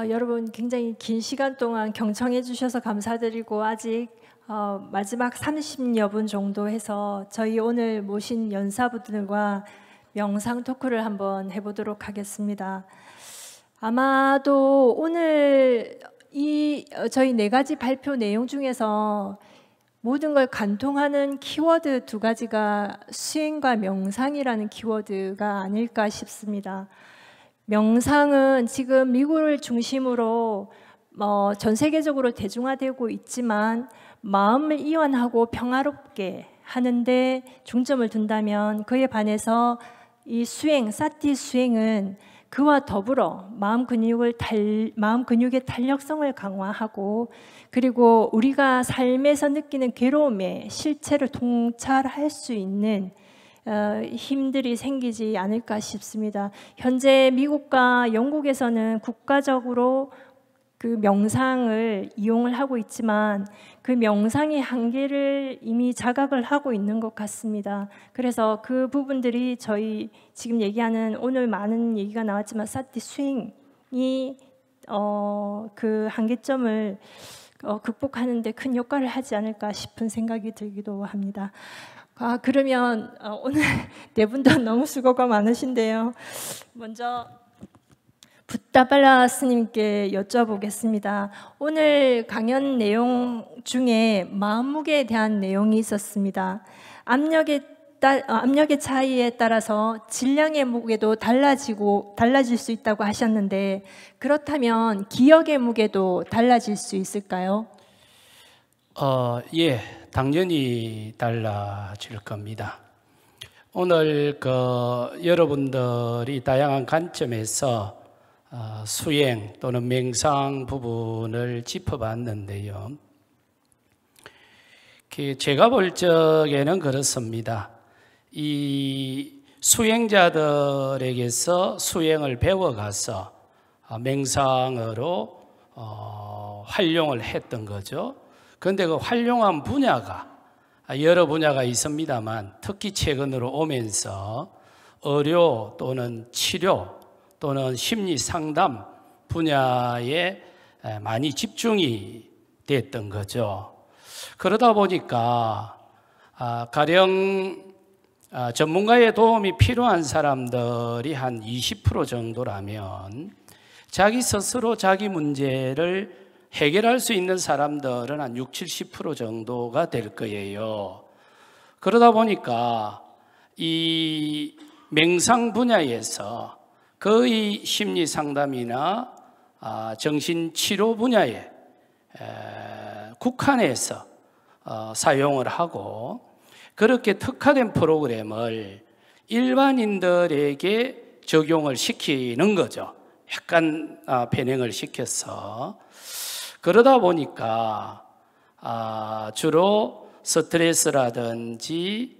여러분 굉장히 긴 시간 동안 경청해 주셔서 감사드리고 아직 마지막 30여 분 정도 해서 저희 오늘 모신 연사부들과 명상 토크를 한번 해보도록 하겠습니다. 아마도 오늘 저희 4가지 발표 내용 중에서 모든 걸 관통하는 키워드 2가지가 수행과 명상이라는 키워드가 아닐까 싶습니다. 명상은 지금 미국을 중심으로 전 세계적으로 대중화되고 있지만 마음을 이완하고 평화롭게 하는데 중점을 둔다면 그에 반해서 이 수행, 사티 수행은 그와 더불어 마음 근육의 탄력성을 강화하고 그리고 우리가 삶에서 느끼는 괴로움의 실체를 통찰할 수 있는 힘들이 생기지 않을까 싶습니다. 현재 미국과 영국에서는 국가적으로 그 명상을 이용을 하고 있지만 그 명상의 한계를 이미 자각을 하고 있는 것 같습니다. 그래서 그 부분들이 저희 지금 얘기하는 오늘 많은 얘기가 나왔지만 사티 스윙이 그 한계점을 극복하는 데 큰 역할을 하지 않을까 싶은 생각이 들기도 합니다. 그러면 오늘 4분도 너무 수고가 많으신데요. 먼저 붓다발라 스님께 여쭤보겠습니다. 오늘 강연 내용 중에 마음무게에 대한 내용이 있었습니다. 압력의 차이에 따라서 질량의 무게도 달라질 수 있다고 하셨는데 그렇다면 기억의 무게도 달라질 수 있을까요? 예, 당연히 달라질 겁니다. 오늘 여러분들이 다양한 관점에서 수행 또는 명상 부분을 짚어봤는데요. 제가 볼 적에는 그렇습니다. 이 수행자들에게서 수행을 배워가서 명상으로 활용을 했던 거죠. 그런데 그 활용한 분야가 여러 분야가 있습니다만 특히 최근으로 오면서 의료 또는 치료 또는 심리 상담 분야에 많이 집중이 됐던 거죠. 그러다 보니까 가령 전문가의 도움이 필요한 사람들이 한 20% 정도라면 자기 스스로 자기 문제를 해결할 수 있는 사람들은 한 60, 70% 정도가 될 거예요. 그러다 보니까 이 명상 분야에서 거의 심리 상담이나 정신치료 분야에 국한해서 사용을 하고 그렇게 특화된 프로그램을 일반인들에게 적용을 시키는 거죠. 약간 변형을 시켜서. 그러다 보니까 주로 스트레스라든지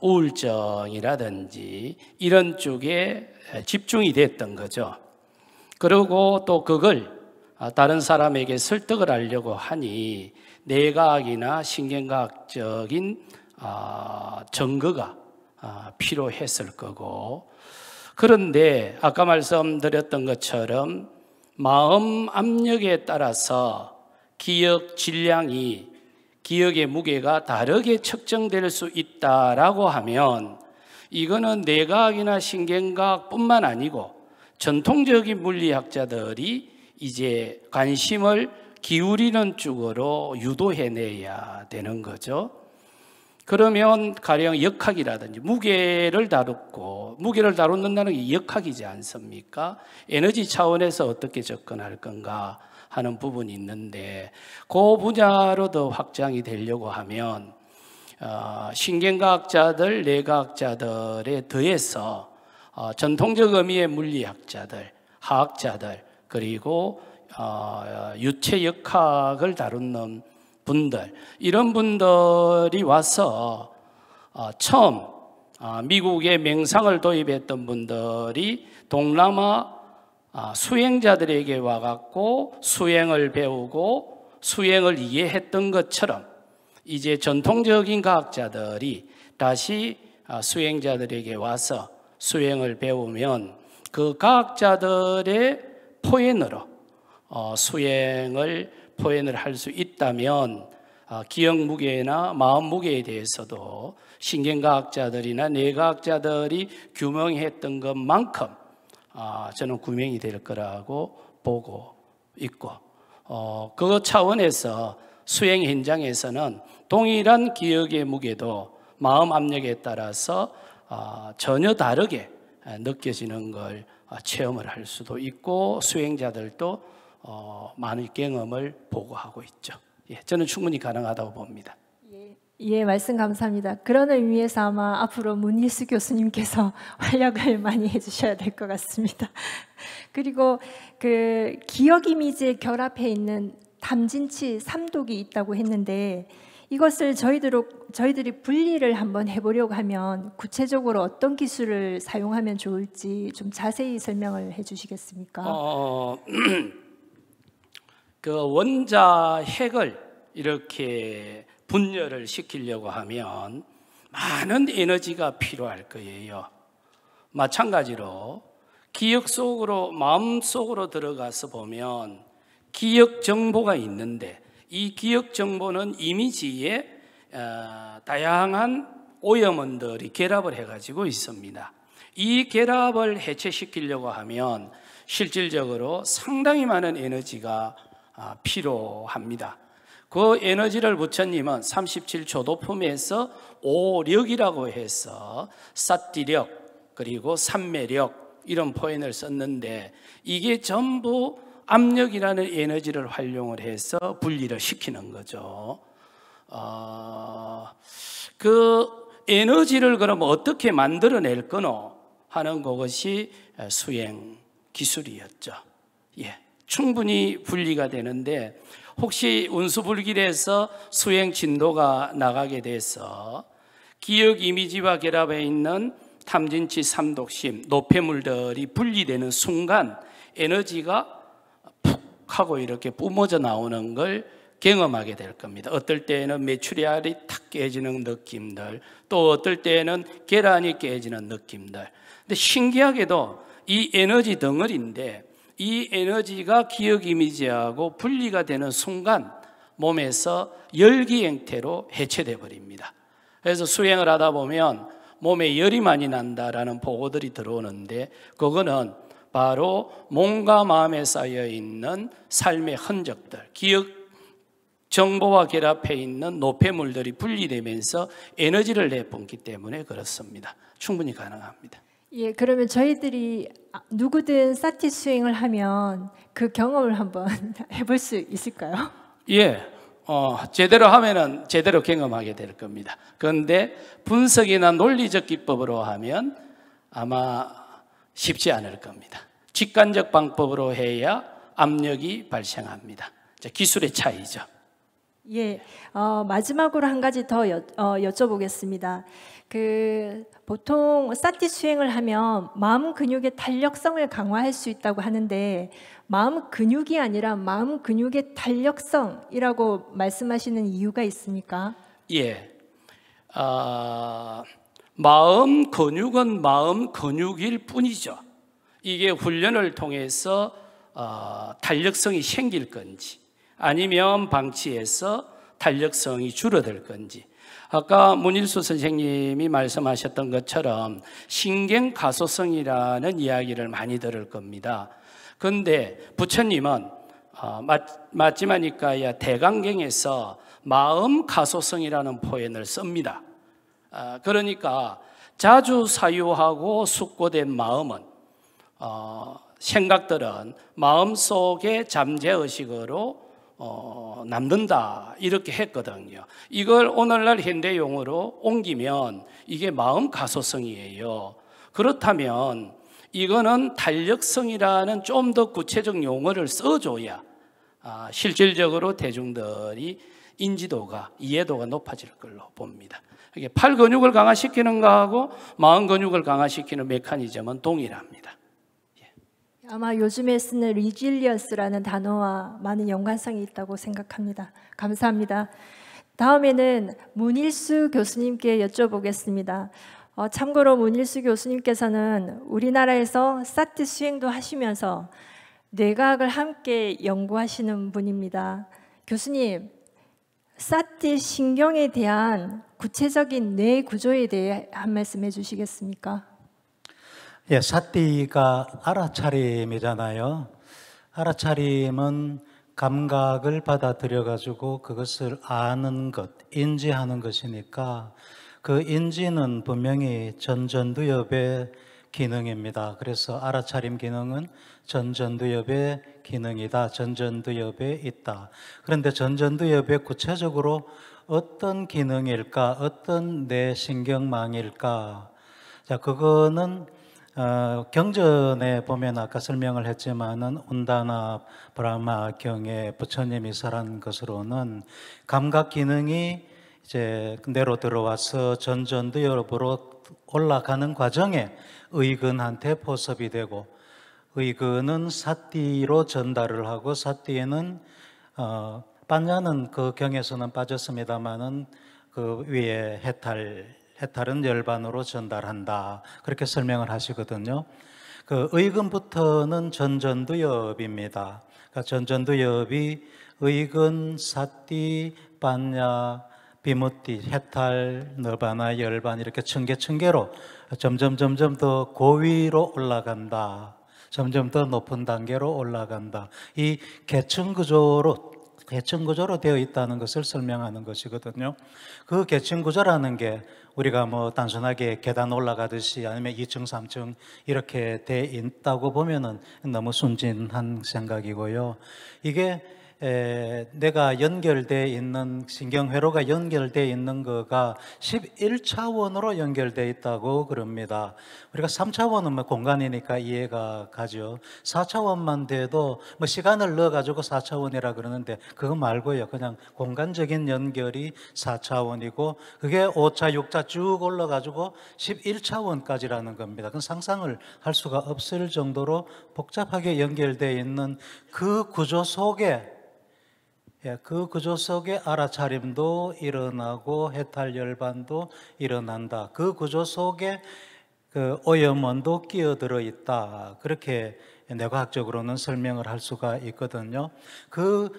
우울증이라든지 이런 쪽에 집중이 됐던 거죠. 그리고 또 그걸 다른 사람에게 설득을 하려고 하니 뇌과학이나 신경과학적인 증거가 필요했을 거고, 그런데 아까 말씀드렸던 것처럼 마음 압력에 따라서 기억 질량이 기억의 무게가 다르게 측정될 수 있다라고 하면 이거는 뇌과학이나 신경과학뿐만 아니고 전통적인 물리학자들이 이제 관심을 기울이는 쪽으로 유도해내야 되는 거죠. 그러면 가령 역학이라든지 무게를 다룬다는 게 역학이지 않습니까? 에너지 차원에서 어떻게 접근할 건가 하는 부분이 있는데 그 분야로 더 확장이 되려고 하면 신경과학자들, 뇌과학자들에 더해서 전통적 의미의 물리학자들, 화학자들, 그리고 유체역학을 다루는 분들, 이런 분들이 와서 처음 미국에 명상을 도입했던 분들이 동남아 수행자들에게 와갖고 수행을 배우고 수행을 이해했던 것처럼 이제 전통적인 과학자들이 다시 수행자들에게 와서 수행을 배우면 그 과학자들의 포현으로 수행을 포현을 할 수 있다면 기억 무게나 마음 무게에 대해서도 신경과학자들이나 뇌과학자들이 규명했던 것만큼 저는 규명이 될 거라고 보고 있고, 그 차원에서 수행 현장에서는 동일한 기억의 무게도 마음 압력에 따라서 전혀 다르게 느껴지는 걸 체험을 할 수도 있고, 수행자들도 많은 경험을 보고하고 있죠. 예, 저는 충분히 가능하다고 봅니다. 예, 말씀 감사합니다. 그런 의미에서 아마 앞으로 문일수 교수님께서 활약을 많이 해주셔야 될 것 같습니다. 그리고 그 기억 이미지에 결합해 있는 담진치 3독이 있다고 했는데, 이것을 저희들이 분리를 한번 해보려고 하면 구체적으로 어떤 기술을 사용하면 좋을지 좀 자세히 설명을 해주시겠습니까? 그 원자 핵을 이렇게 분열을 시키려고 하면 많은 에너지가 필요할 거예요. 마찬가지로 기억 속으로, 마음 속으로 들어가서 보면 기억 정보가 있는데, 이 기억 정보는 이미지에 다양한 오염원들이 결합을 해가지고 있습니다. 이 결합을 해체시키려고 하면 실질적으로 상당히 많은 에너지가 필요합니다. 그 에너지를 부처님은 37조도품에서 오력이라고 해서 사띠력 그리고 삼매력 이런 표현을 썼는데, 이게 전부 압력이라는 에너지를 활용을 해서 분리를 시키는 거죠. 그 에너지를 그럼 어떻게 만들어낼 거노 하는 그것이 수행 기술이었죠. 예, 충분히 분리가 되는데, 혹시 운수불길에서 수행 진도가 나가게 돼서 기억 이미지와 결합해 있는 탐진치 삼독심, 노폐물들이 분리되는 순간 에너지가 푹 하고 이렇게 뿜어져 나오는 걸 경험하게 될 겁니다. 어떨 때는 메추리알이 탁 깨지는 느낌들, 또 어떨 때는 계란이 깨지는 느낌들. 근데 신기하게도 이 에너지 덩어리인데, 이 에너지가 기억 이미지하고 분리가 되는 순간 몸에서 열기 형태로 해체돼 버립니다. 그래서 수행을 하다 보면 몸에 열이 많이 난다라는 보고들이 들어오는데, 그거는 바로 몸과 마음에 쌓여 있는 삶의 흔적들, 기억 정보와 결합해 있는 노폐물들이 분리되면서 에너지를 내뿜기 때문에 그렇습니다. 충분히 가능합니다. 예, 그러면 저희들이 누구든 사티 수행을 하면 그 경험을 한번 해볼 수 있을까요? 예, 제대로 하면은 제대로 경험하게 될 겁니다. 그런데 분석이나 논리적 기법으로 하면 아마 쉽지 않을 겁니다. 직관적 방법으로 해야 압력이 발생합니다. 기술의 차이죠. 예, 마지막으로 한 가지 더 여쭤보겠습니다. 보통 사티 수행을 하면 마음 근육의 탄력성을 강화할 수 있다고 하는데, 마음 근육이 아니라 마음 근육의 탄력성이라고 말씀하시는 이유가 있습니까? 예, 마음 근육은 마음 근육일 뿐이죠. 이게 훈련을 통해서 탄력성이 생길 건지 아니면 방치해서 탄력성이 줄어들 건지, 아까 문일수 선생님이 말씀하셨던 것처럼 신경가소성이라는 이야기를 많이 들을 겁니다. 그런데 부처님은 마지마니까야 대강경에서 마음가소성이라는 표현을 씁니다. 그러니까 자주 사유하고 숙고된 마음은 생각들은 마음속에 잠재의식으로 남는다 이렇게 했거든요. 이걸 오늘날 현대용어로 옮기면 이게 마음 가소성이에요. 그렇다면 이거는 탄력성이라는 좀 더 구체적 용어를 써줘야 실질적으로 대중들이 인지도가, 이해도가 높아질 걸로 봅니다. 이게 팔 근육을 강화시키는 거하고 마음 근육을 강화시키는 메커니즘은 동일합니다. 아마 요즘에 쓰는 리질리언스라는 단어와 많은 연관성이 있다고 생각합니다. 감사합니다. 다음에는 문일수 교수님께 여쭤보겠습니다. 참고로 문일수 교수님께서는 우리나라에서 사티 수행도 하시면서 뇌과학을 함께 연구하시는 분입니다. 교수님, 사티 신경에 대한 구체적인 뇌 구조에 대해 한 말씀 해주시겠습니까? 예, 사티가 알아차림이잖아요. 알아차림은 감각을 받아들여 가지고 그것을 아는 것, 인지하는 것이니까 그 인지는 분명히 전전두엽의 기능입니다. 그래서 알아차림 기능은 전전두엽의 기능이다. 전전두엽에 있다. 그런데 전전두엽에 구체적으로 어떤 기능일까? 어떤 뇌신경망일까? 자, 그거는 경전에 보면 아까 설명을 했지만은 운다나 브라마 경에 부처님이 설한 것으로는 감각 기능이 이제 뇌로 들어와서 전전두엽으로 올라가는 과정에 의근한테 포섭이 되고, 의근은 사띠로 전달을 하고, 사띠에는 반야는 그 경에서는 빠졌습니다만은 그 위에 해탈은 열반으로 전달한다. 그렇게 설명을 하시거든요. 그 의근부터는 전전두엽입니다. 그러니까 전전두엽이 의근, 사띠, 반야, 비무띠, 해탈, 너바나, 열반 이렇게 층계층계로 점점 더 고위로 올라간다. 점점 더 높은 단계로 올라간다. 이 계층 구조로 되어 있다는 것을 설명하는 것이거든요. 그 계층 구조라는 게 우리가 뭐 단순하게 계단 올라가듯이 아니면 2층, 3층 이렇게 돼 있다고 보면은 너무 순진한 생각이고요. 이게 내가 연결되어 있는 신경회로가 연결되어 있는 거가 11차원으로 연결되어 있다고 그럽니다. 우리가 3차원은 뭐 공간이니까 이해가 가죠. 4차원만 돼도 뭐 시간을 넣어가지고 4차원이라 그러는데 그거 말고요. 그냥 공간적인 연결이 4차원이고 그게 5차, 6차 쭉 올라가지고 11차원까지라는 겁니다. 그건 상상을 할 수가 없을 정도로 복잡하게 연결되어 있는 그 구조 속에 알아차림도 일어나고 해탈열반도 일어난다. 그 구조 속에 그 오염원도 끼어들어 있다. 그렇게 뇌과학적으로는 설명을 할 수가 있거든요. 그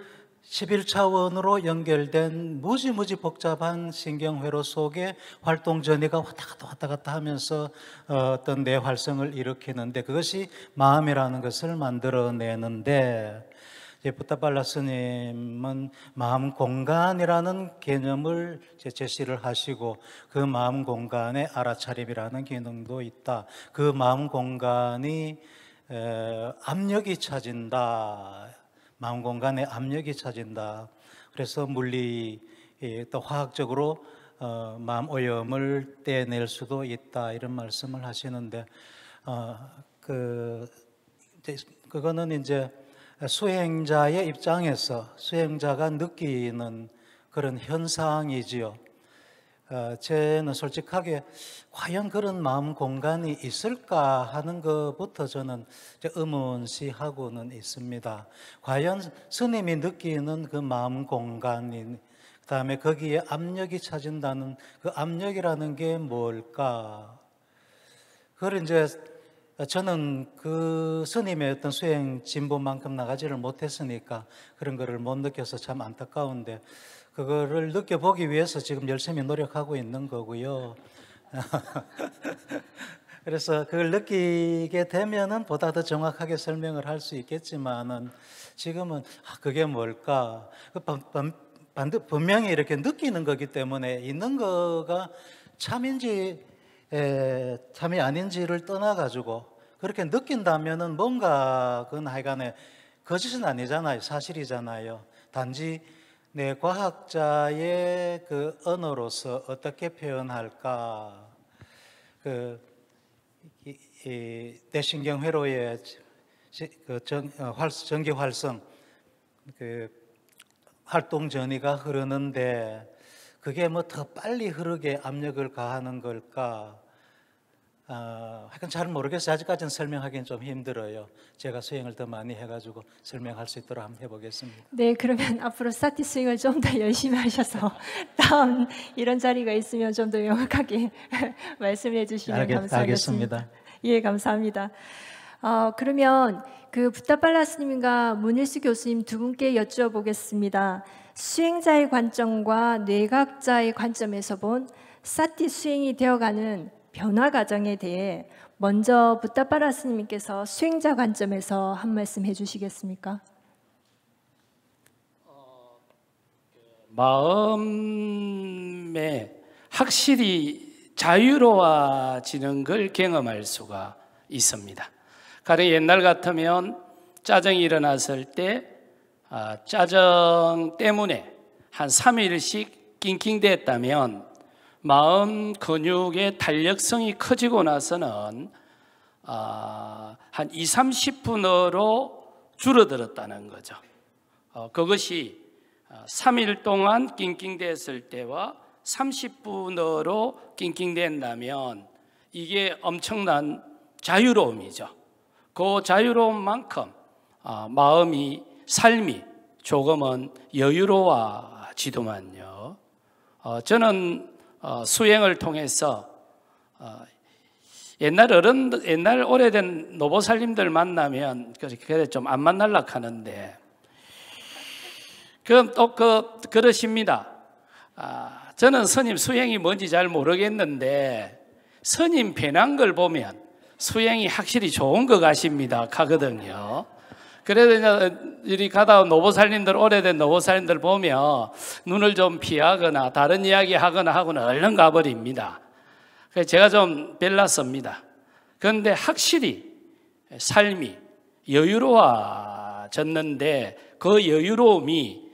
11차원으로 연결된 무지무지 복잡한 신경회로 속에 활동 전이가 왔다 갔다 하면서 어떤 뇌활성을 일으키는데 그것이 마음이라는 것을 만들어내는데 부타팔라 스님은 마음 공간이라는 개념을 제시를 하시고 그 마음 공간에 알아차림이라는 기능도 있다. 그 마음 공간이 압력이 차진다. 마음 공간에 압력이 차진다. 그래서 물리 또 화학적으로 마음 오염을 떼낼 수도 있다. 이런 말씀을 하시는데 그거는 이제 수행자의 입장에서 수행자가 느끼는 그런 현상이지요. 저는 솔직하게 과연 그런 마음 공간이 있을까 하는 것부터 저는 의문시하고는 있습니다. 과연 스님이 느끼는 그 마음 공간이 그다음에 거기에 압력이 차진다는 그 압력이라는 게 뭘까? 그걸 이제 저는 그 스님의 어떤 수행 진보만큼 나가지를 못했으니까 그런 거를 못 느껴서 참 안타까운데 그거를 느껴보기 위해서 지금 열심히 노력하고 있는 거고요. 그래서 그걸 느끼게 되면은 보다 더 정확하게 설명을 할 수 있겠지만은 지금은 그게 뭘까? 분명히 이렇게 느끼는 거기 때문에 있는 거가 참인지 참이 아닌지를 떠나가지고 그렇게 느낀다면은 뭔가 그건 하여간에 거짓은 아니잖아요. 사실이잖아요. 단지 내 과학자의 그 언어로서 어떻게 표현할까? 뇌신경회로의 전기 활성, 활동 전이가 흐르는데 그게 뭐 더 빨리 흐르게 압력을 가하는 걸까? 하여간 잘 모르겠어요. 아직까지는 설명하기는 좀 힘들어요. 제가 수행을 더 많이 해가지고 설명할 수 있도록 한번 해보겠습니다. 네, 그러면 앞으로 사티 스윙을 좀 더 열심히 하셔서 다음 이런 자리가 있으면 좀 더 명확하게 말씀해 주시면 감사하겠습니다. 알겠습니다. 예, 감사합니다. 그러면 그 부타팔라 스님과 문일수 교수님 두 분께 여쭈어보겠습니다. 수행자의 관점과 뇌과학자의 관점에서 본 사티 수행이 되어가는 변화 과정에 대해 먼저 부타팔라 스님께서 수행자 관점에서 한 말씀 해주시겠습니까? 마음에 확실히 자유로워지는 걸 경험할 수가 있습니다. 가령 옛날 같으면 짜증이 일어났을 때 짜증 때문에 한 3일씩 낑낑댔다면 마음 근육의 탄력성이 커지고 나서는 한 2, 30분으로 줄어들었다는 거죠. 그것이 3일 동안 낑낑댔을 때와 30분으로 낑낑댄다면 이게 엄청난 자유로움이죠. 그 자유로움만큼 마음이, 삶이 조금은 여유로워지더만요. 저는 수행을 통해서 옛날 오래된 노보살님들 만나면 그래 좀 안 만날라 하는데 그럼 또 그러십니다. 저는 스님 수행이 뭔지 잘 모르겠는데 스님 변한 걸 보면 수행이 확실히 좋은 것 같습니다 하거든요. 그래서 이리 가다 노보살님들, 오래된 노보살님들 보면 눈을 좀 피하거나 다른 이야기 하거나 하고는 얼른 가버립니다. 그래서 제가 좀 별났습니다. 그런데 확실히 삶이 여유로워졌는데 그 여유로움이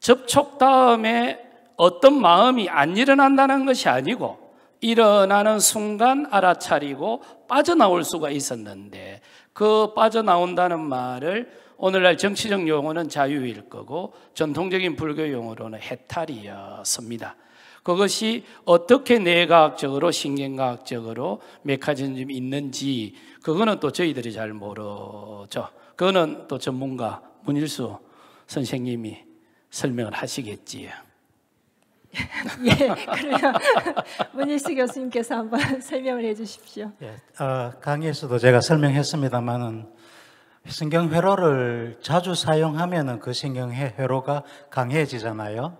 접촉 다음에 어떤 마음이 안 일어난다는 것이 아니고 일어나는 순간 알아차리고 빠져나올 수가 있었는데 그 빠져나온다는 말을 오늘날 정치적 용어는 자유일 거고 전통적인 불교 용어로는 해탈이었습니다. 그것이 어떻게 뇌과학적으로 신경과학적으로 메커니즘이 있는지 그거는 또 저희들이 잘 모르죠. 그거는 또 전문가 문일수 선생님이 설명을 하시겠지요. 예, 그러면 문일수 교수님께서 한번 설명을 해주십시오. 예, 강의에서도 제가 설명했습니다만은 신경회로를 자주 사용하면은 그 신경회로가 강해지잖아요.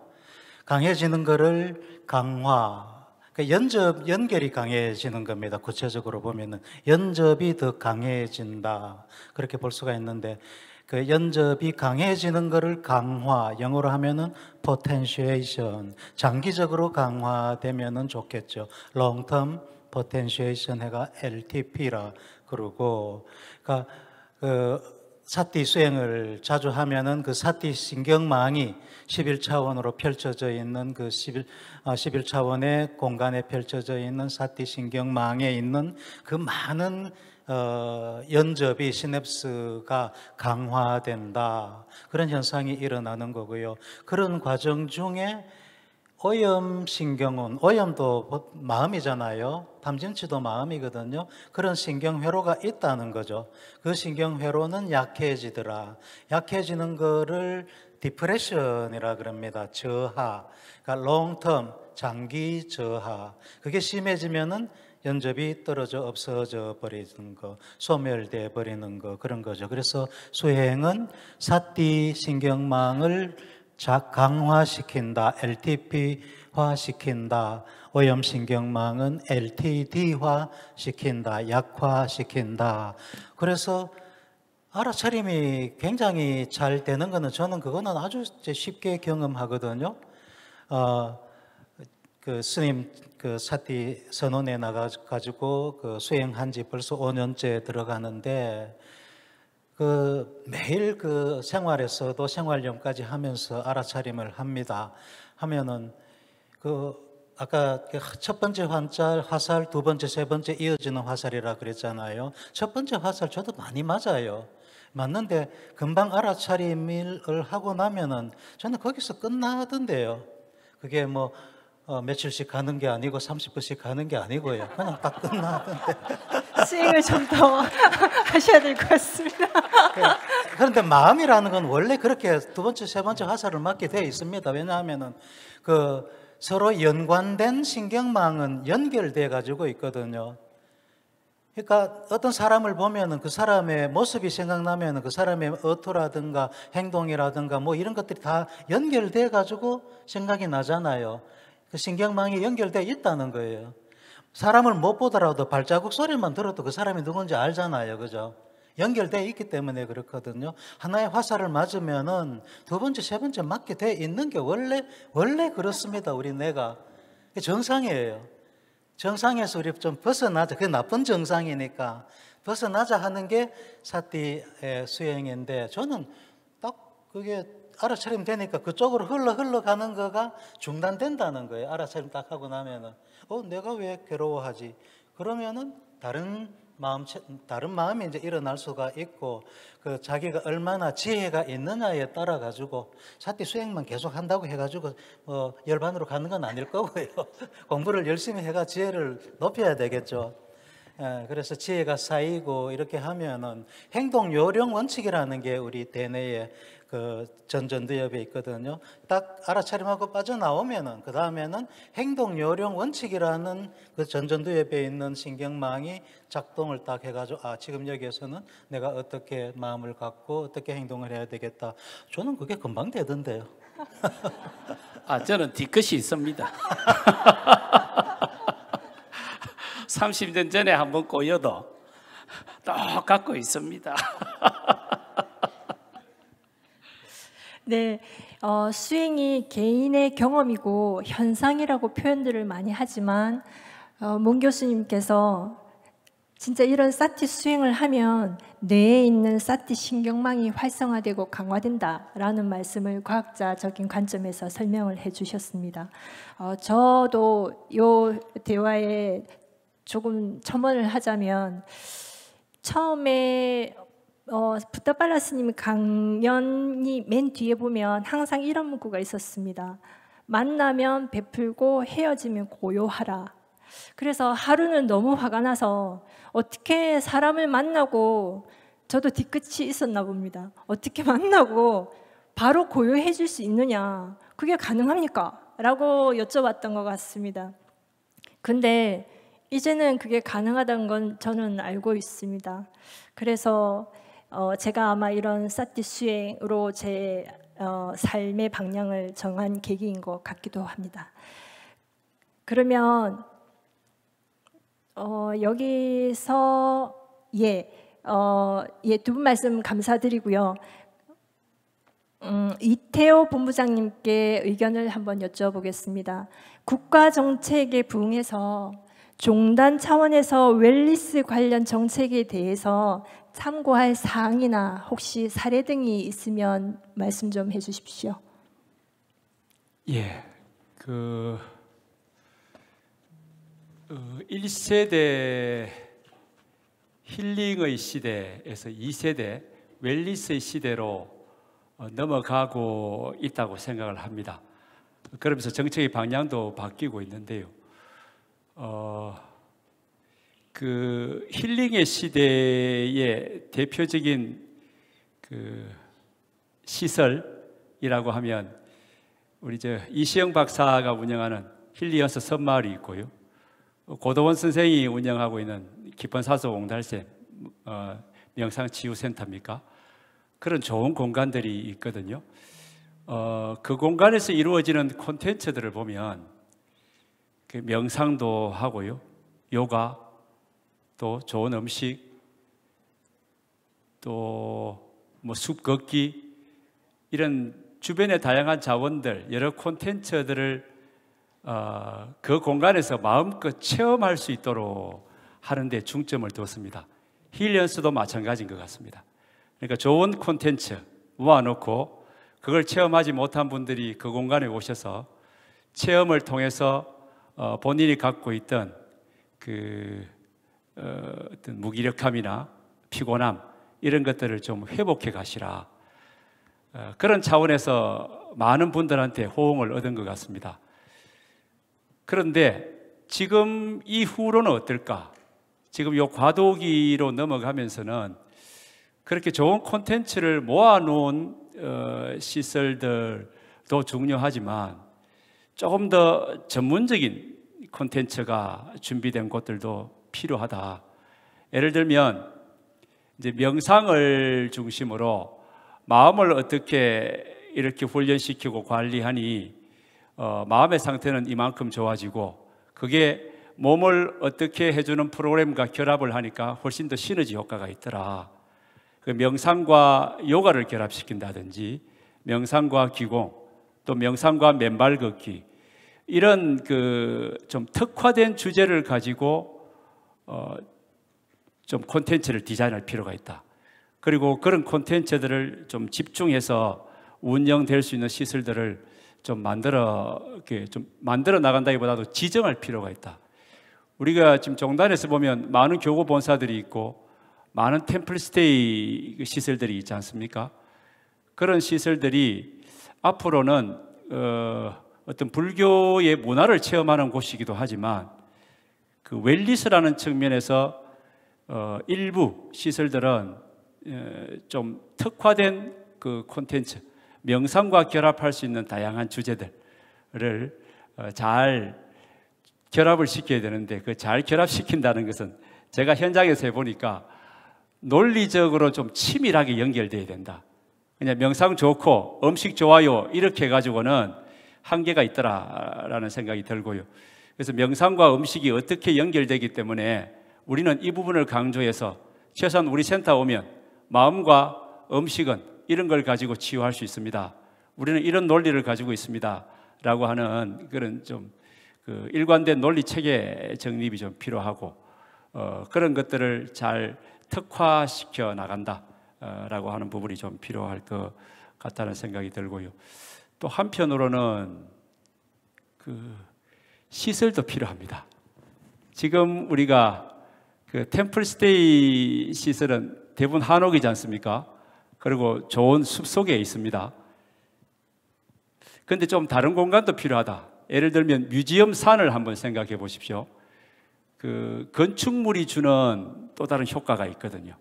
강해지는 거를 강화, 그러니까 연결이 강해지는 겁니다. 구체적으로 보면은 연접이 더 강해진다 그렇게 볼 수가 있는데. 그 연접이 강해지는 것을 강화, 영어로 하면은 potentiation, 장기적으로 강화되면은 좋겠죠. long term potentiation 해가 LTP라 그러고, 그러니까 그 사티 수행을 자주 하면은 그 사티 신경망이 11차원으로 펼쳐져 있는 그 11차원의 공간에 펼쳐져 있는 사티 신경망에 있는 그 많은 연접이 시냅스가 강화된다 그런 현상이 일어나는 거고요. 그런 과정 중에 오염신경은, 오염도 마음이잖아요. 탐진치도 마음이거든요. 그런 신경회로가 있다는 거죠. 그 신경회로는 약해지더라. 약해지는 거를 디프레션이라 그럽니다. 저하, 그러니까 롱텀, 장기 저하. 그게 심해지면은 연접이 떨어져 없어져 버리는 거, 소멸돼 버리는 거, 그런 거죠. 그래서 수행은 사티 신경망을 강화시킨다, LTP화 시킨다. 오염신경망은 LTD화 시킨다, 약화시킨다. 그래서 알아차림이 굉장히 잘 되는 거는 저는 그거는 아주 쉽게 경험하거든요. 그 스님 그 사티 선원에 나가가지고 그 수행한 지 벌써 5년째 들어가는데 그 매일 그 생활에서도 생활용까지 하면서 알아차림을 합니다. 하면은 그 아까 첫 번째 화살, 두 번째, 세 번째 이어지는 화살이라 그랬잖아요. 첫 번째 화살 저도 많이 맞아요. 맞는데 금방 알아차림을 하고 나면은 저는 거기서 끝나던데요. 그게 뭐 며칠씩 가는 게 아니고 30분씩 가는 게 아니고요. 그냥 딱 끝나던데. 수행을 좀 더 하셔야 될 것 같습니다. 그런데 마음이라는 건 원래 그렇게 두 번째, 세 번째 화살을 맞게 되어 있습니다. 왜냐하면은 그 서로 연관된 신경망은 연결돼 가지고 있거든요. 그러니까 어떤 사람을 보면은 그 사람의 모습이 생각나면은 그 사람의 어투라든가 행동이라든가 뭐 이런 것들이 다 연결돼 가지고 생각이 나잖아요. 그 신경망이 연결돼 있다는 거예요. 사람을 못 보더라도 발자국 소리만 들어도 그 사람이 누군지 알잖아요. 그죠? 연결돼 있기 때문에 그렇거든요. 하나의 화살을 맞으면은 두 번째, 세 번째 맞게 돼 있는 게 원래 그렇습니다. 우리 뇌가. 정상이에요. 정상에서 우리 좀 벗어나자. 그게 나쁜 정상이니까 벗어나자 하는 게 사띠의 수행인데, 저는 딱 그게 알아차리면 되니까 그쪽으로 흘러가는 거가 중단된다는 거예요. 알아차림 딱 하고 나면은 내가 왜 괴로워하지? 그러면은 다른 마음이 이제 일어날 수가 있고, 그 자기가 얼마나 지혜가 있느냐에 따라 가지고 사띠 수행만 계속 한다고 해가지고 열반으로 가는 건 아닐 거고요. 공부를 열심히 해가 지혜를 높여야 되겠죠. 그래서 지혜가 쌓이고 이렇게 하면은 행동 요령 원칙이라는 게 우리 대뇌에 그 전전두엽에 있거든요. 딱 알아차림하고 빠져나오면은 그 다음에는 행동 요령 원칙이라는 그 전전두엽에 있는 신경망이 작동을 딱 해가지고 지금 여기에서는 내가 어떻게 마음을 갖고 어떻게 행동을 해야 되겠다. 저는 그게 금방 되던데요. 저는 뒤끝이 있습니다. 30년 전에 한번 꼬여도 똑같고 있습니다. 네, 수행이 개인의 경험이고 현상이라고 표현들을 많이 하지만 문 교수님께서 진짜 이런 사티 수행을 하면 뇌에 있는 사티 신경망이 활성화되고 강화된다라는 말씀을 과학자적인 관점에서 설명을 해주셨습니다. 저도 이 대화에 조금 첨언을 하자면, 처음에 부다팔라 스님 강연이 맨 뒤에 보면 항상 이런 문구가 있었습니다. 만나면 베풀고 헤어지면 고요하라. 그래서 하루는 너무 화가 나서 어떻게 사람을 만나고, 저도 뒤끝이 있었나 봅니다. 어떻게 만나고 바로 고요해질 수 있느냐, 그게 가능합니까? 라고 여쭤봤던 것 같습니다. 근데 이제는 그게 가능하다는 건 저는 알고 있습니다. 그래서 제가 아마 이런 사티 수행으로 제 삶의 방향을 정한 계기인 것 같기도 합니다. 그러면 여기서 두 분 말씀 감사드리고요. 이태호 본부장님께 의견을 한번 여쭤보겠습니다. 국가 정책에 부응해서 종단 차원에서 웰니스 관련 정책에 대해서 참고할 사항이나 혹시 사례 등이 있으면 말씀 좀 해주십시오. 예, 1세대 힐링의 시대에서 2세대 웰니스의 시대로 넘어가고 있다고 생각을 합니다. 그러면서 정책의 방향도 바뀌고 있는데요. 그 힐링의 시대의 대표적인 그 시설이라고 하면 우리 이시영 박사가 운영하는 힐리언스 섬마을이 있고요. 고도원 선생이 운영하고 있는 깊은사소 옹달샘 명상치유센터입니까? 그런 좋은 공간들이 있거든요. 그 공간에서 이루어지는 콘텐츠들을 보면 그 명상도 하고요, 요가, 또 좋은 음식, 또 뭐 숲 걷기, 이런 주변의 다양한 자원들, 여러 콘텐츠들을 그 공간에서 마음껏 체험할 수 있도록 하는 데 중점을 두었습니다. 힐리언스도 마찬가지인 것 같습니다. 그러니까 좋은 콘텐츠 모아놓고 그걸 체험하지 못한 분들이 그 공간에 오셔서 체험을 통해서 본인이 갖고 있던 어떤 무기력함이나 피곤함, 이런 것들을 좀 회복해 가시라. 그런 차원에서 많은 분들한테 호응을 얻은 것 같습니다. 그런데 지금 이후로는 어떨까? 지금 요 과도기로 넘어가면서는 그렇게 좋은 콘텐츠를 모아놓은 시설들도 중요하지만 조금 더 전문적인 콘텐츠가 준비된 곳들도 필요하다, 예를 들면 이제 명상을 중심으로 마음을 어떻게 이렇게 훈련시키고 관리하니 마음의 상태는 이만큼 좋아지고, 그게 몸을 어떻게 해주는 프로그램과 결합을 하니까 훨씬 더 시너지 효과가 있더라. 그 명상과 요가를 결합시킨다든지, 명상과 기공, 또 명상과 맨발 걷기, 이런 그 좀 특화된 주제를 가지고 좀 콘텐츠를 디자인할 필요가 있다. 그리고 그런 콘텐츠들을 좀 집중해서 운영될 수 있는 시설들을 좀 만들어 나간다기보다도 지정할 필요가 있다. 우리가 지금 종단에서 보면 많은 교구 본사들이 있고 많은 템플스테이 시설들이 있지 않습니까? 그런 시설들이 앞으로는 어떤 불교의 문화를 체험하는 곳이기도 하지만, 그 웰니스라는 측면에서 일부 시설들은 좀 특화된 그 콘텐츠, 명상과 결합할 수 있는 다양한 주제들을 잘 결합을 시켜야 되는데, 그 잘 결합시킨다는 것은 제가 현장에서 해보니까 논리적으로 좀 치밀하게 연결돼야 된다. 그냥 명상 좋고 음식 좋아요 이렇게 해가지고는 한계가 있더라라는 생각이 들고요. 그래서 명상과 음식이 어떻게 연결되기 때문에 우리는 이 부분을 강조해서 최소한 우리 센터 오면 마음과 음식은 이런 걸 가지고 치유할 수 있습니다. 우리는 이런 논리를 가지고 있습니다. 라고 하는 그런 좀 그 일관된 논리 체계 정립이 좀 필요하고, 그런 것들을 잘 특화시켜 나간다. 라고 하는 부분이 좀 필요할 것 같다는 생각이 들고요. 또 한편으로는 그 시설도 필요합니다. 지금 우리가 그 템플스테이 시설은 대부분 한옥이지 않습니까? 그리고 좋은 숲속에 있습니다. 그런데 좀 다른 공간도 필요하다. 예를 들면 뮤지엄 산을 한번 생각해 보십시오. 그 건축물이 주는 또 다른 효과가 있거든요.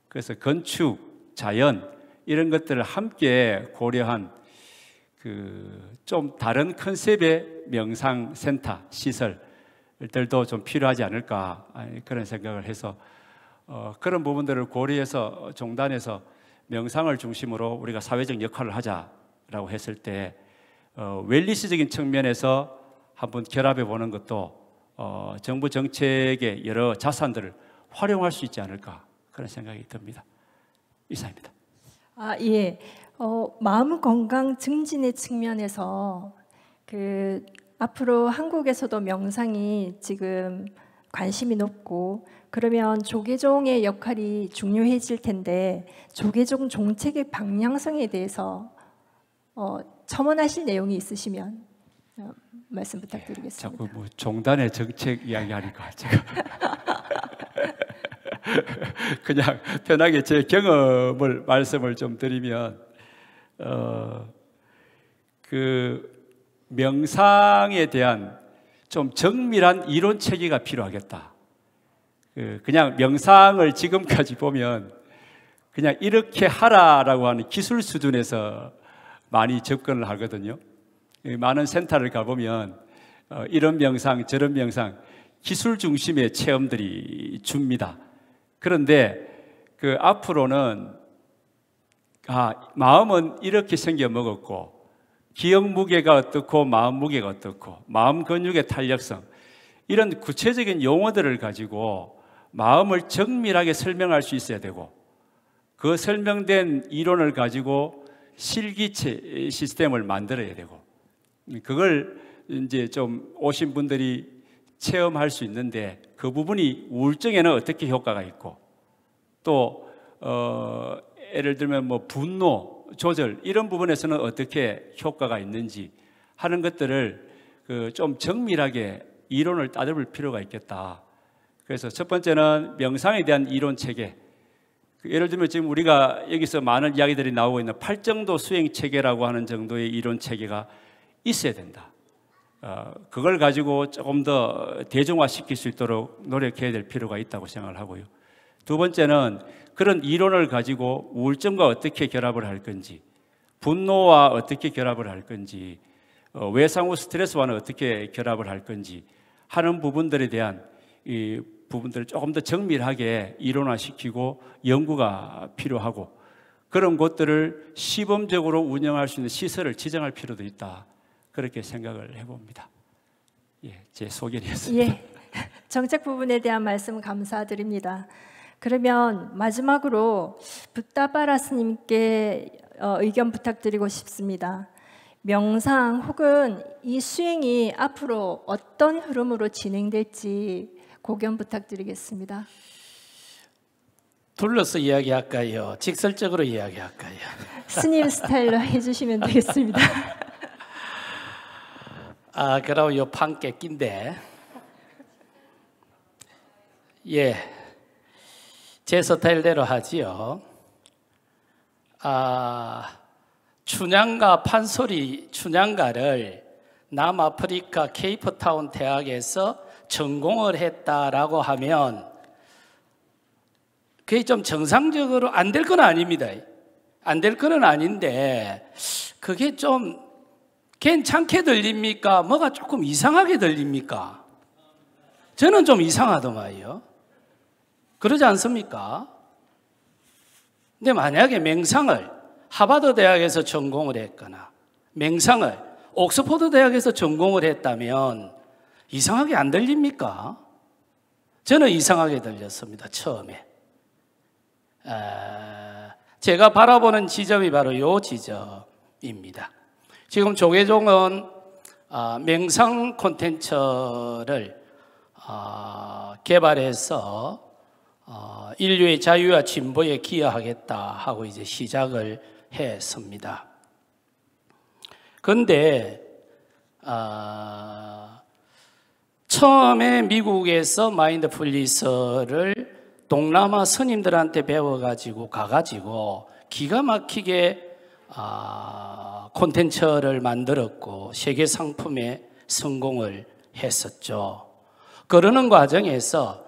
그래서 건축, 자연 이런 것들을 함께 고려한 그 좀 다른 컨셉의 명상 센터 시설들도 좀 필요하지 않을까, 그런 생각을 해서 그런 부분들을 고려해서 종단에서 명상을 중심으로 우리가 사회적 역할을 하자라고 했을 때 웰니스적인 측면에서 한번 결합해 보는 것도 정부 정책의 여러 자산들을 활용할 수 있지 않을까, 그런 생각이 듭니다. 이상입니다. 예. 마음 건강 증진의 측면에서 그 앞으로 한국에서도 명상이 지금 관심이 높고, 그러면 조계종의 역할이 중요해질 텐데 조계종 정책의 방향성에 대해서 첨언하실 내용이 있으시면 말씀 부탁드리겠습니다. 자꾸 뭐 종단의 정책 이야기하니까 제가 그냥 편하게 제 경험을 말씀을 좀 드리면, 그 명상에 대한 좀 정밀한 이론 체계가 필요하겠다. 그냥 명상을 지금까지 보면 그냥 이렇게 하라라고 하는 기술 수준에서 많이 접근을 하거든요. 많은 센터를 가보면 이런 명상 저런 명상 기술 중심의 체험들이 줍니다. 그런데 그 앞으로는 마음은 이렇게 생겨 먹었고 기억 무게가 어떻고 마음 무게가 어떻고 마음 근육의 탄력성, 이런 구체적인 용어들을 가지고 마음을 정밀하게 설명할 수 있어야 되고, 그 설명된 이론을 가지고 실기체 시스템을 만들어야 되고, 그걸 이제 좀 오신 분들이 체험할 수 있는데, 그 부분이 우울증에는 어떻게 효과가 있고, 또 예를 들면 뭐 분노 조절 이런 부분에서는 어떻게 효과가 있는지 하는 것들을 좀 정밀하게 이론을 따져볼 필요가 있겠다. 그래서 첫 번째는 명상에 대한 이론 체계. 예를 들면 지금 우리가 여기서 많은 이야기들이 나오고 있는 8정도 수행 체계라고 하는 정도의 이론 체계가 있어야 된다. 그걸 가지고 조금 더 대중화시킬 수 있도록 노력해야 될 필요가 있다고 생각을 하고요. 두 번째는 그런 이론을 가지고 우울증과 어떻게 결합을 할 건지, 분노와 어떻게 결합을 할 건지, 외상 후 스트레스와는 어떻게 결합을 할 건지 하는 부분들에 대한 이 부분들을 조금 더 정밀하게 이론화시키고 연구가 필요하고 그런 곳들을 시범적으로 운영할 수 있는 시설을 지정할 필요도 있다. 그렇게 생각을 해봅니다. 예, 제 소견이었습니다. 예, 정책 부분에 대한 말씀 감사드립니다. 그러면 마지막으로 붓다바라스님께 의견 부탁드리고 싶습니다. 명상 혹은 이 수행이 앞으로 어떤 흐름으로 진행될지 고견 부탁드리겠습니다. 둘러서 이야기할까요? 직설적으로 이야기할까요? 스님 스타일로 해주시면 되겠습니다. 그럼 요 판께 낀데, 예, 제 스타일대로 하지요. 춘향가 판소리 춘향가를 남아프리카 케이프타운 대학에서 전공을 했다라고 하면 그게 좀 정상적으로 안 될 건 아닙니다. 안 될 건 아닌데 그게 좀 괜찮게 들립니까? 뭐가 조금 이상하게 들립니까? 저는 좀 이상하더만요. 그러지 않습니까? 근데 만약에 맹상을 하버드 대학에서 전공을 했거나 맹상을 옥스퍼드 대학에서 전공을 했다면 이상하게 안 들립니까? 저는 이상하게 들렸습니다. 처음에. 제가 바라보는 지점이 바로 이 지점입니다. 지금 조계종은 맹상 콘텐츠를 개발해서 인류의 자유와 진보에 기여하겠다 하고 이제 시작을 했습니다. 그런데 처음에 미국에서 마인드풀리스를 동남아 스님들한테 배워가지고 가가지고 기가 막히게 콘텐츠를 만들었고 세계 상품에 성공을 했었죠. 그러는 과정에서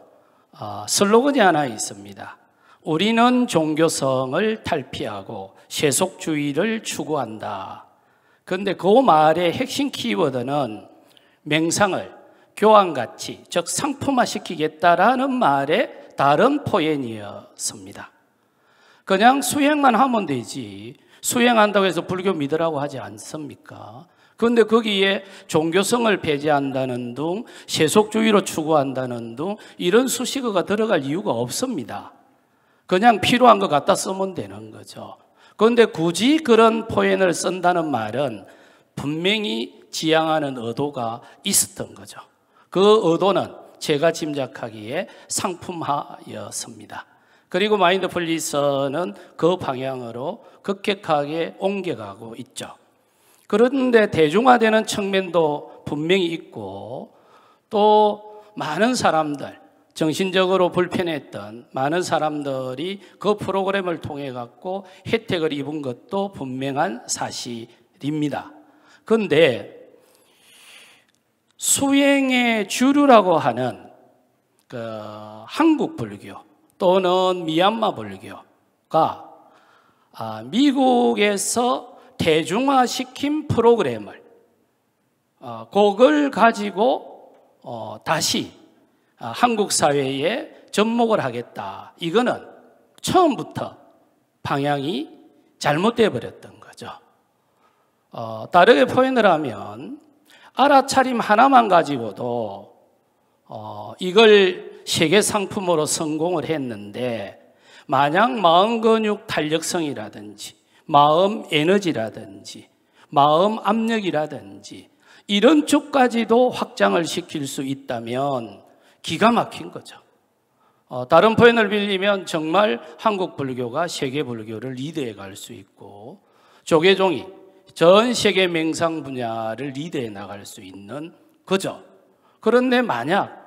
슬로건이 하나 있습니다. 우리는 종교성을 탈피하고 세속주의를 추구한다. 그런데 그 말의 핵심 키워드는 맹상을 교환가치, 즉 상품화시키겠다라는 말의 다른 포인트였습니다. 그냥 수행만 하면 되지 수행한다고 해서 불교 믿으라고 하지 않습니까? 그런데 거기에 종교성을 배제한다는 등 세속주의로 추구한다는 등 이런 수식어가 들어갈 이유가 없습니다. 그냥 필요한 거 갖다 쓰면 되는 거죠. 그런데 굳이 그런 표현을 쓴다는 말은 분명히 지향하는 의도가 있었던 거죠. 그 의도는 제가 짐작하기에 상품화였습니다. 그리고 마인드풀리스는 그 방향으로 급격하게 옮겨가고 있죠. 그런데 대중화되는 측면도 분명히 있고 또 많은 사람들, 정신적으로 불편했던 많은 사람들이 그 프로그램을 통해 갖고 혜택을 입은 것도 분명한 사실입니다. 그런데 수행의 주류라고 하는 한국 불교 또는 미얀마 불교가 미국에서 대중화시킨 프로그램을 그걸 가지고 다시 한국 사회에 접목을 하겠다. 이거는 처음부터 방향이 잘못되어 버렸던 거죠. 다르게 표현을 하면 알아차림 하나만 가지고도 이걸 세계 상품으로 성공을 했는데 만약 마음 근육 탄력성이라든지 마음 에너지라든지 마음 압력이라든지 이런 쪽까지도 확장을 시킬 수 있다면 기가 막힌 거죠. 다른 표현을 빌리면 정말 한국 불교가 세계 불교를 리드해 갈 수 있고 조계종이 전 세계 맹상 분야를 리드해 나갈 수 있는 거죠. 그런데 만약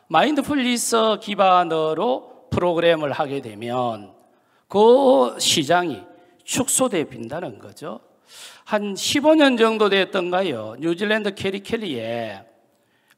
마인드풀리스 기반으로 프로그램을 하게 되면 그 시장이 축소돼 빈다는 거죠. 한 15년 정도 됐던가요. 뉴질랜드 캐리켈리에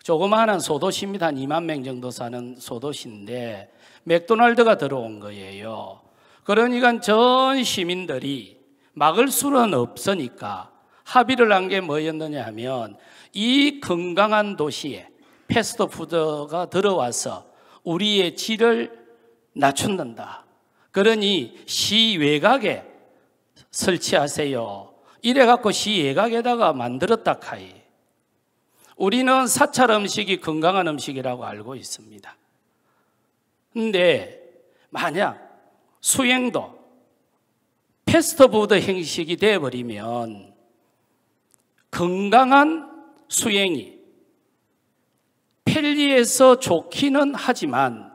조그마한 소도시입니다. 한 2만 명 정도 사는 소도시인데 맥도날드가 들어온 거예요. 그러니까 전 시민들이 막을 수는 없으니까 합의를 한 게 뭐였느냐 하면 이 건강한 도시에 패스트푸드가 들어와서 우리의 질을 낮춘다. 그러니 시 외곽에 설치하세요. 이래갖고 시 외곽에다가 만들었다 카이. 우리는 사찰 음식이 건강한 음식이라고 알고 있습니다. 근데 만약 수행도 패스트푸드 형식이 되어버리면 건강한 수행이 편리해서 좋기는 하지만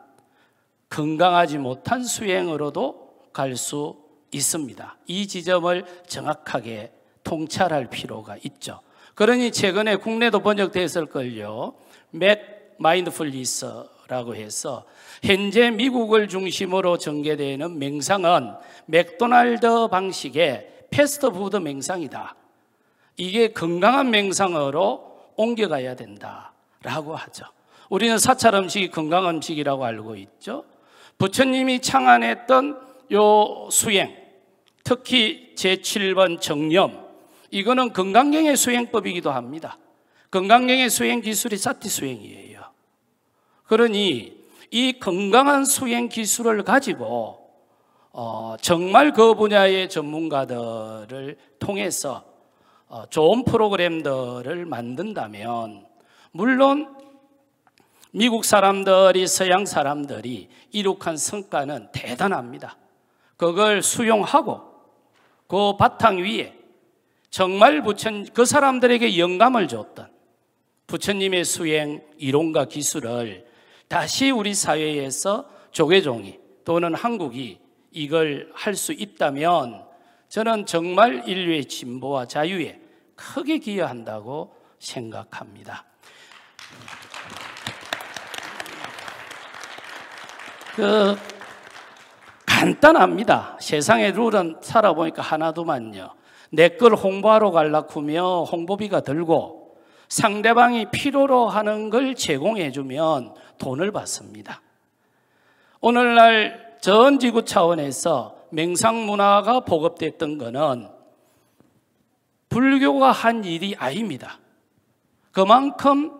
건강하지 못한 수행으로도 갈 수 있습니다. 이 지점을 정확하게 통찰할 필요가 있죠. 그러니 최근에 국내도 번역됐을걸요. 맥 마인드풀니스라고 해서 현재 미국을 중심으로 전개되는 맹상은 맥도날드 방식의 패스트푸드 맹상이다. 이게 건강한 맹상으로 옮겨가야 된다라고 하죠. 우리는 사찰 음식이 건강한 음식이라고 알고 있죠. 부처님이 창안했던 요 수행, 특히 제7번 정념, 이거는 건강경의 수행법이기도 합니다. 건강경의 수행 기술이 사티 수행이에요. 그러니 이 건강한 수행 기술을 가지고 정말 그 분야의 전문가들을 통해서 좋은 프로그램들을 만든다면, 물론 미국 사람들이, 서양 사람들이 이룩한 성과는 대단합니다. 그걸 수용하고 그 바탕 위에 정말 그 사람들에게 영감을 줬던 부처님의 수행 이론과 기술을 다시 우리 사회에서 조계종이 또는 한국이 이걸 할 수 있다면 저는 정말 인류의 진보와 자유에 크게 기여한다고 생각합니다. 간단합니다. 세상의 룰은 살아보니까 하나도만요. 내 걸 홍보하러 가려면 홍보비가 들고 상대방이 필요로 하는 걸 제공해주면 돈을 받습니다. 오늘날 전 지구 차원에서 맹상 문화가 보급됐던 것은 불교가 한 일이 아닙니다. 그만큼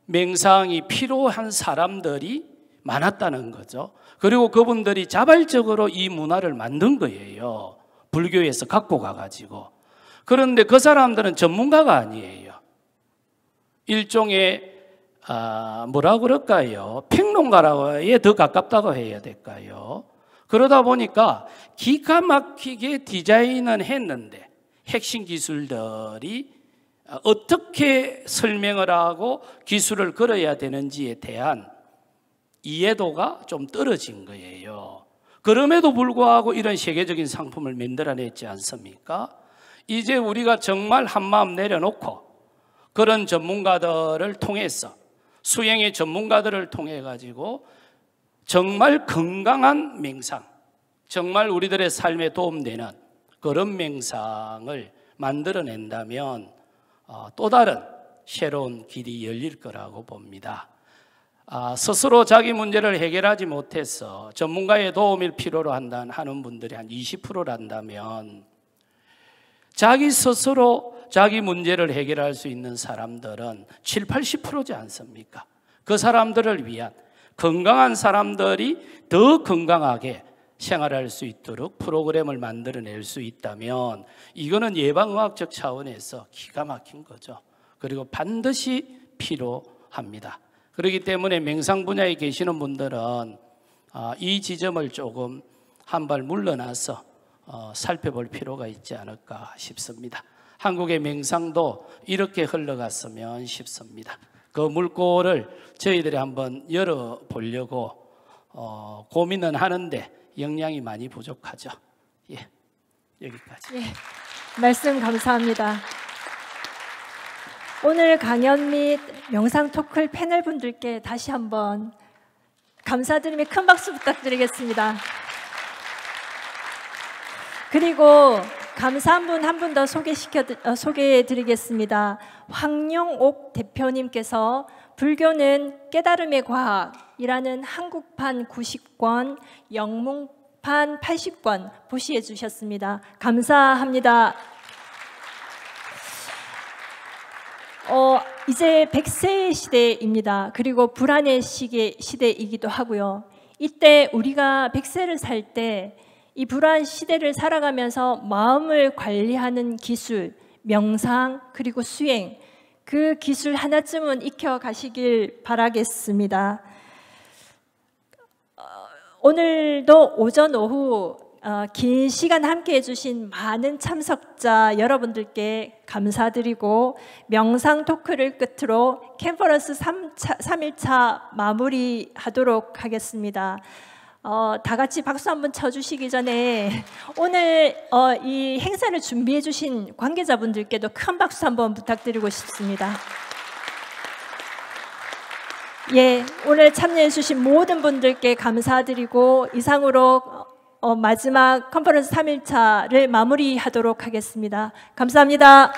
맹상이 필요한 사람들이 많았다는 거죠. 그리고 그분들이 자발적으로 이 문화를 만든 거예요. 불교에서 갖고 가가지고. 그런데 그 사람들은 전문가가 아니에요. 일종의 뭐라고 그럴까요? 평론가라고에 더 가깝다고 해야 될까요? 그러다 보니까 기가 막히게 디자인은 했는데 핵심 기술들이 어떻게 설명을 하고 기술을 걸어야 되는지에 대한 이해도가 좀 떨어진 거예요. 그럼에도 불구하고 이런 세계적인 상품을 만들어냈지 않습니까? 이제 우리가 정말 한마음 내려놓고 그런 전문가들을 통해서, 수행의 전문가들을 통해 가지고 정말 건강한 맹상, 정말 우리들의 삶에 도움되는 그런 맹상을 만들어낸다면 또 다른 새로운 길이 열릴 거라고 봅니다. 스스로 자기 문제를 해결하지 못해서 전문가의 도움을 필요로 하는 분들이 한 20%란다면 자기 스스로 자기 문제를 해결할 수 있는 사람들은 7, 80%지 않습니까? 그 사람들을 위한 건강한 사람들이 더 건강하게 생활할 수 있도록 프로그램을 만들어낼 수 있다면 이거는 예방의학적 차원에서 기가 막힌 거죠. 그리고 반드시 필요합니다. 그렇기 때문에 맹상 분야에 계시는 분들은 이 지점을 조금 한 발 물러나서 살펴볼 필요가 있지 않을까 싶습니다. 한국의 맹상도 이렇게 흘러갔으면 싶습니다. 그 물꼬를 저희들이 한번 열어보려고 고민은 하는데 역량이 많이 부족하죠. 예, 여기까지. 예, 말씀 감사합니다. 오늘 강연 및 명상 토크 패널 분들께 다시 한번 감사드리며 큰 박수 부탁드리겠습니다. 그리고 감사한 분 한 분 더 소개해드리겠습니다. 황용옥 대표님께서 불교는 깨달음의 과학이라는 한국판 90권, 영문판 80권 보시해 주셨습니다. 감사합니다. 이제 100세 시대입니다. 그리고 불안의 시대이기도 하고요. 이때 우리가 100세를 살 때 이 불안 시대를 살아가면서 마음을 관리하는 기술, 명상 그리고 수행, 그 기술 하나쯤은 익혀 가시길 바라겠습니다. 오늘도 오전 오후 긴 시간 함께 해주신 많은 참석자 여러분들께 감사드리고 명상 토크를 끝으로 컨퍼런스 3일차 마무리하도록 하겠습니다. 다 같이 박수 한번 쳐주시기 전에 오늘 이 행사를 준비해 주신 관계자분들께도 큰 박수 한번 부탁드리고 싶습니다. 예, 오늘 참여해 주신 모든 분들께 감사드리고 이상으로 마지막 컨퍼런스 3일차를 마무리하도록 하겠습니다. 감사합니다.